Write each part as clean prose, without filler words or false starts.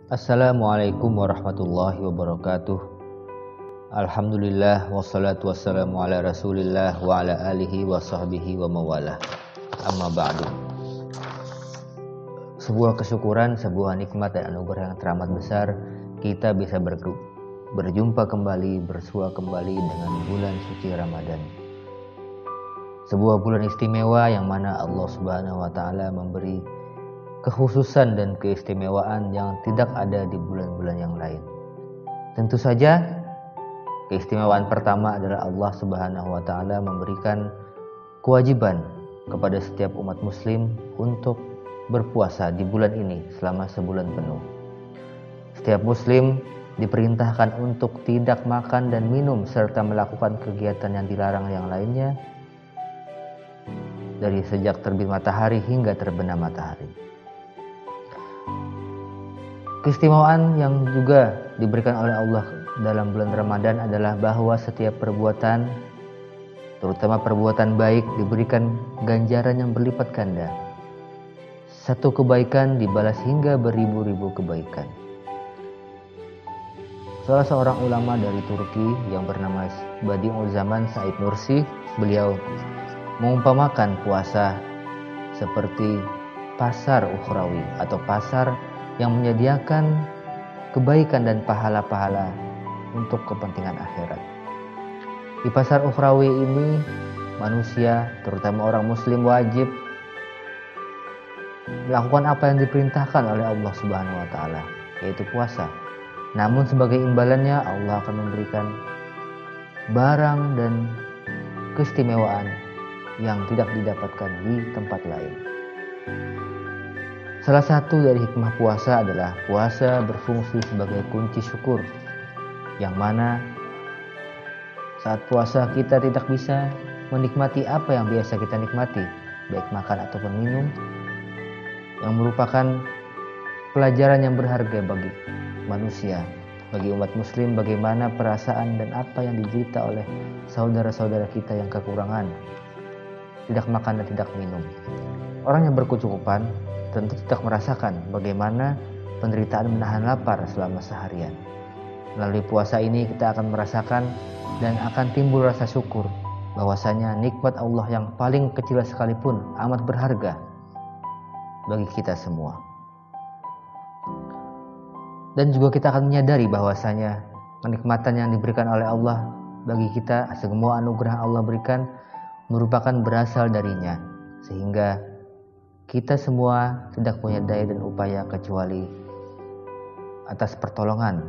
Assalamualaikum warahmatullahi wabarakatuh. Alhamdulillah wassalatu wassalamu ala rasulillah wa ala alihi wa sahbihi wa mawalah. Amma ba'du. Sebuah kesyukuran, sebuah nikmat dan anugerah yang teramat besar, kita bisa berjumpa kembali, bersua kembali dengan bulan suci Ramadan. Sebuah bulan istimewa yang mana Allah Subhanahu wa taala memberi kekhususan dan keistimewaan yang tidak ada di bulan-bulan yang lain. Tentu saja keistimewaan pertama adalah Allah Subhanahu wa taala memberikan kewajiban kepada setiap umat muslim untuk berpuasa di bulan ini selama sebulan penuh. Setiap muslim diperintahkan untuk tidak makan dan minum serta melakukan kegiatan yang dilarang yang lainnya dari sejak terbit matahari hingga terbenam matahari. Keistimewaan yang juga diberikan oleh Allah dalam bulan Ramadan adalah bahwa setiap perbuatan, terutama perbuatan baik, diberikan ganjaran yang berlipat ganda. Satu kebaikan dibalas hingga beribu-ribu kebaikan. Salah seorang ulama dari Turki yang bernama Badi'ul Zaman Said Nursi, beliau mengumpamakan puasa seperti pasar ukhrawi atau pasar yang menyediakan kebaikan dan pahala-pahala untuk kepentingan akhirat. Di pasar ukhrawi ini, manusia, terutama orang muslim, wajib melakukan apa yang diperintahkan oleh Allah Subhanahu wa taala, yaitu puasa. Namun sebagai imbalannya Allah akan memberikan barang dan keistimewaan yang tidak didapatkan di tempat lain. Salah satu dari hikmah puasa adalah puasa berfungsi sebagai kunci syukur, yang mana saat puasa kita tidak bisa menikmati apa yang biasa kita nikmati, baik makan ataupun minum, yang merupakan pelajaran yang berharga bagi manusia, bagi umat muslim, bagaimana perasaan dan apa yang diderita oleh saudara-saudara kita yang kekurangan, tidak makan dan tidak minum. Orang yang berkecukupan tentu tidak merasakan bagaimana penderitaan menahan lapar selama seharian. Melalui puasa ini kita akan merasakan dan akan timbul rasa syukur bahwasanya nikmat Allah yang paling kecil sekalipun amat berharga bagi kita semua. Dan juga kita akan menyadari bahwasanya kenikmatan yang diberikan oleh Allah bagi kita, semua anugerah Allah berikan merupakan berasal darinya, sehingga kita semua tidak punya daya dan upaya kecuali atas pertolongan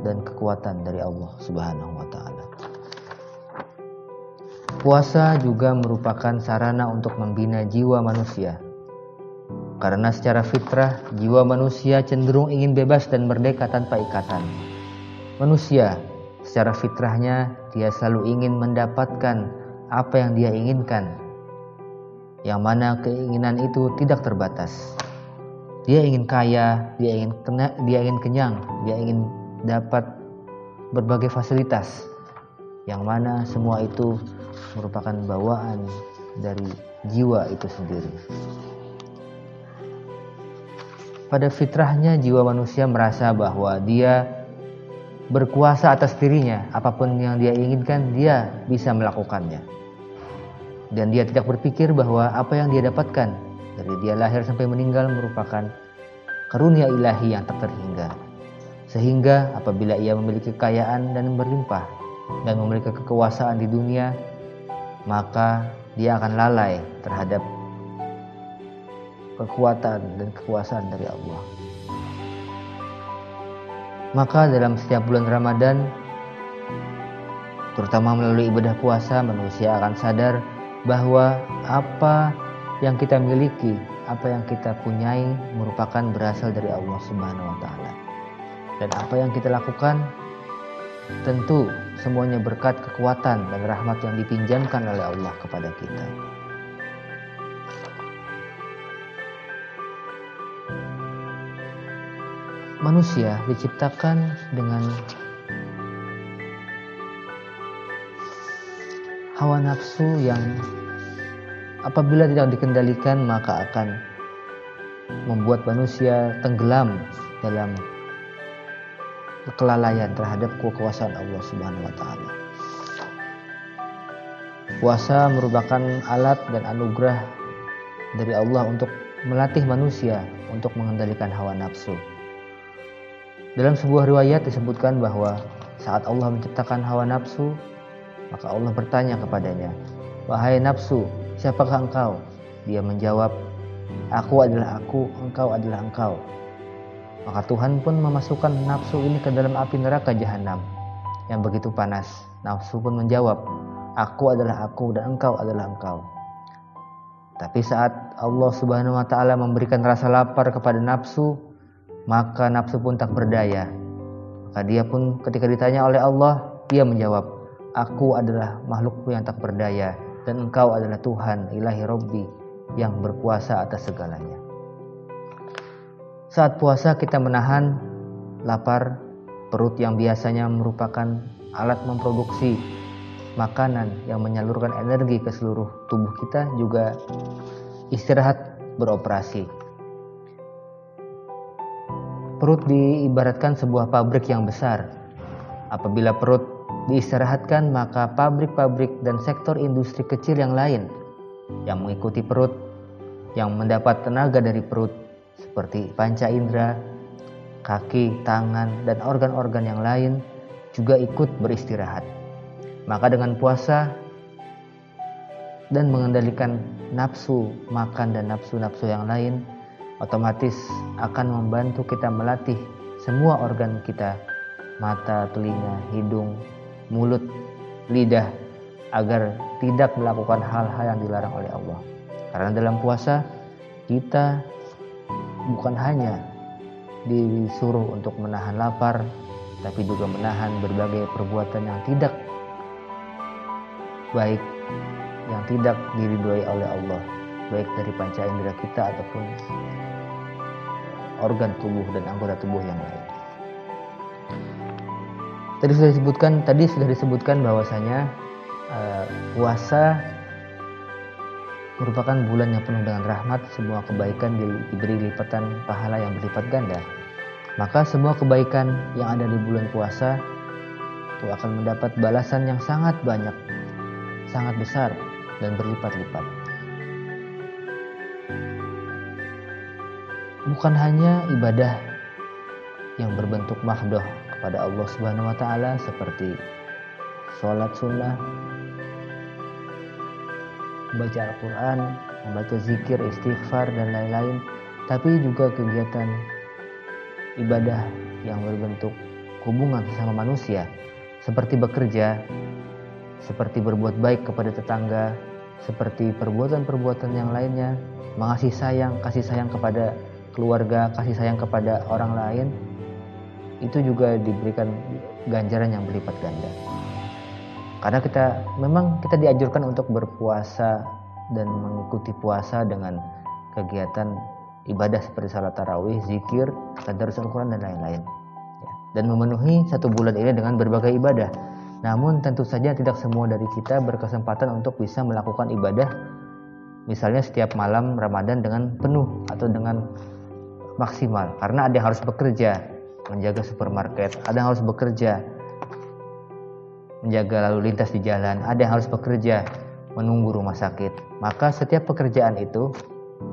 dan kekuatan dari Allah Subhanahu wa taala. Puasa juga merupakan sarana untuk membina jiwa manusia. Karena secara fitrah jiwa manusia cenderung ingin bebas dan merdeka tanpa ikatan. Manusia secara fitrahnya dia selalu ingin mendapatkan apa yang dia inginkan, yang mana keinginan itu tidak terbatas. Dia ingin kaya, dia ingin kenyang, dia ingin dapat berbagai fasilitas, yang mana semua itu merupakan bawaan dari jiwa itu sendiri. Pada fitrahnya jiwa manusia merasa bahwa dia berkuasa atas dirinya, apapun yang dia inginkan dia bisa melakukannya. Dan dia tidak berpikir bahwa apa yang dia dapatkan dari dia lahir sampai meninggal merupakan karunia ilahi yang tak terhingga. Sehingga apabila ia memiliki kekayaan dan berlimpah dan memiliki kekuasaan di dunia, maka dia akan lalai terhadap kekuatan dan kekuasaan dari Allah. Maka dalam setiap bulan Ramadan, terutama melalui ibadah puasa, manusia akan sadar bahwa apa yang kita miliki, apa yang kita punyai merupakan berasal dari Allah Subhanahu wa taala. Dan apa yang kita lakukan tentu semuanya berkat kekuatan dan rahmat yang dipinjamkan oleh Allah kepada kita. Manusia diciptakan dengan hawa nafsu yang apabila tidak dikendalikan maka akan membuat manusia tenggelam dalam kelalaian terhadap kekuasaan Allah Subhanahu wa taala. Puasa merupakan alat dan anugerah dari Allah untuk melatih manusia untuk mengendalikan hawa nafsu. Dalam sebuah riwayat disebutkan bahwa saat Allah menciptakan hawa nafsu, maka Allah bertanya kepadanya, "Wahai nafsu, siapakah engkau?" Dia menjawab, "Aku adalah aku, engkau adalah engkau." Maka Tuhan pun memasukkan nafsu ini ke dalam api neraka jahanam yang begitu panas. Nafsu pun menjawab, "Aku adalah aku dan engkau adalah engkau." Tapi saat Allah Subhanahu wa taala memberikan rasa lapar kepada nafsu, maka nafsu pun tak berdaya. Maka dia pun ketika ditanya oleh Allah, dia menjawab, "Aku adalah makhlukmu yang tak berdaya dan engkau adalah Tuhan, Ilahi Rabbi, yang berkuasa atas segalanya." Saat puasa kita menahan lapar, perut yang biasanya merupakan alat memproduksi makanan yang menyalurkan energi ke seluruh tubuh kita juga istirahat beroperasi. Perut diibaratkan sebuah pabrik yang besar. Apabila perut diistirahatkan, maka pabrik-pabrik dan sektor industri kecil yang lain yang mengikuti perut, yang mendapat tenaga dari perut, seperti panca indera, kaki, tangan, dan organ-organ yang lain juga ikut beristirahat. Maka dengan puasa dan mengendalikan nafsu makan dan nafsu-nafsu yang lain, otomatis akan membantu kita melatih semua organ kita, mata, telinga, hidung, mulut, lidah, agar tidak melakukan hal-hal yang dilarang oleh Allah. Karena dalam puasa kita bukan hanya disuruh untuk menahan lapar, tapi juga menahan berbagai perbuatan yang tidak baik, yang tidak diridhoi oleh Allah, baik dari panca indera kita ataupun organ tubuh dan anggota tubuh yang lain. Tadi sudah disebutkan bahwasanya puasa merupakan bulan yang penuh dengan rahmat, semua kebaikan diberi lipatan pahala yang berlipat ganda. Maka semua kebaikan yang ada di bulan puasa itu akan mendapat balasan yang sangat banyak, sangat besar dan berlipat-lipat. Bukan hanya ibadah yang berbentuk mahdoh kepada Allah Subhanahu wa taala seperti sholat sunnah, membaca Al-Quran, membaca zikir, istighfar, dan lain-lain, tapi juga kegiatan ibadah yang berbentuk hubungan sesama manusia, seperti bekerja, seperti berbuat baik kepada tetangga, seperti perbuatan-perbuatan yang lainnya, kasih sayang kepada keluarga, kasih sayang kepada orang lain, itu juga diberikan ganjaran yang berlipat ganda. Karena kita dianjurkan untuk berpuasa dan mengikuti puasa dengan kegiatan ibadah seperti salat tarawih, zikir, tadarus Al-Quran, dan lain-lain. Dan memenuhi satu bulan ini dengan berbagai ibadah. Namun tentu saja tidak semua dari kita berkesempatan untuk bisa melakukan ibadah, misalnya setiap malam Ramadan dengan penuh atau dengan maksimal. Karena ada yang harus bekerja, menjaga supermarket, ada yang harus bekerja, menjaga lalu lintas di jalan, ada yang harus bekerja, menunggu rumah sakit. Maka setiap pekerjaan itu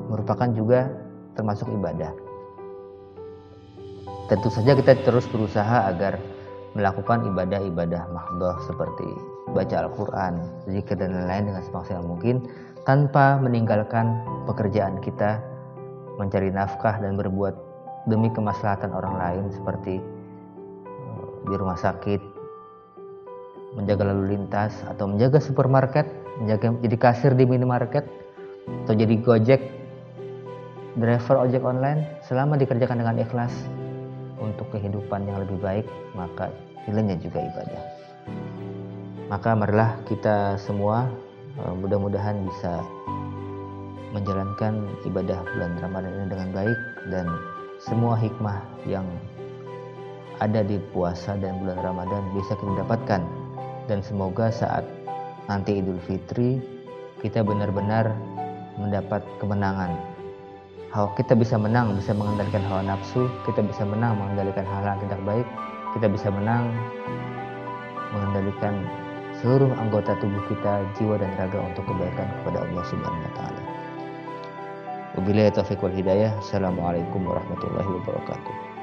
merupakan juga termasuk ibadah. Tentu saja kita terus berusaha agar melakukan ibadah-ibadah mahdoh seperti baca Al-Quran, zikir, dan lain-lain dengan semaksimal mungkin, tanpa meninggalkan pekerjaan kita, mencari nafkah dan berbuat demi kemaslahatan orang lain seperti di rumah sakit, menjaga lalu lintas, atau menjaga supermarket, jadi kasir di minimarket, atau jadi gojek, driver ojek online. Selama dikerjakan dengan ikhlas untuk kehidupan yang lebih baik, maka nilainya juga ibadah. Maka marilah kita semua mudah-mudahan bisa menjalankan ibadah bulan Ramadan ini dengan baik, dan semua hikmah yang ada di puasa dan bulan Ramadan bisa kita dapatkan. Dan semoga saat nanti Idul Fitri kita benar-benar mendapat kemenangan kita bisa menang, bisa mengendalikan hawa nafsu, kita bisa menang mengendalikan hal-hal yang tidak baik, kita bisa menang mengendalikan seluruh anggota tubuh kita, jiwa dan raga untuk kebaikan kepada Allah Subhanahu wa taala. Wabillahi taufiq wal hidayah. Assalamualaikum warahmatullahi wabarakatuh.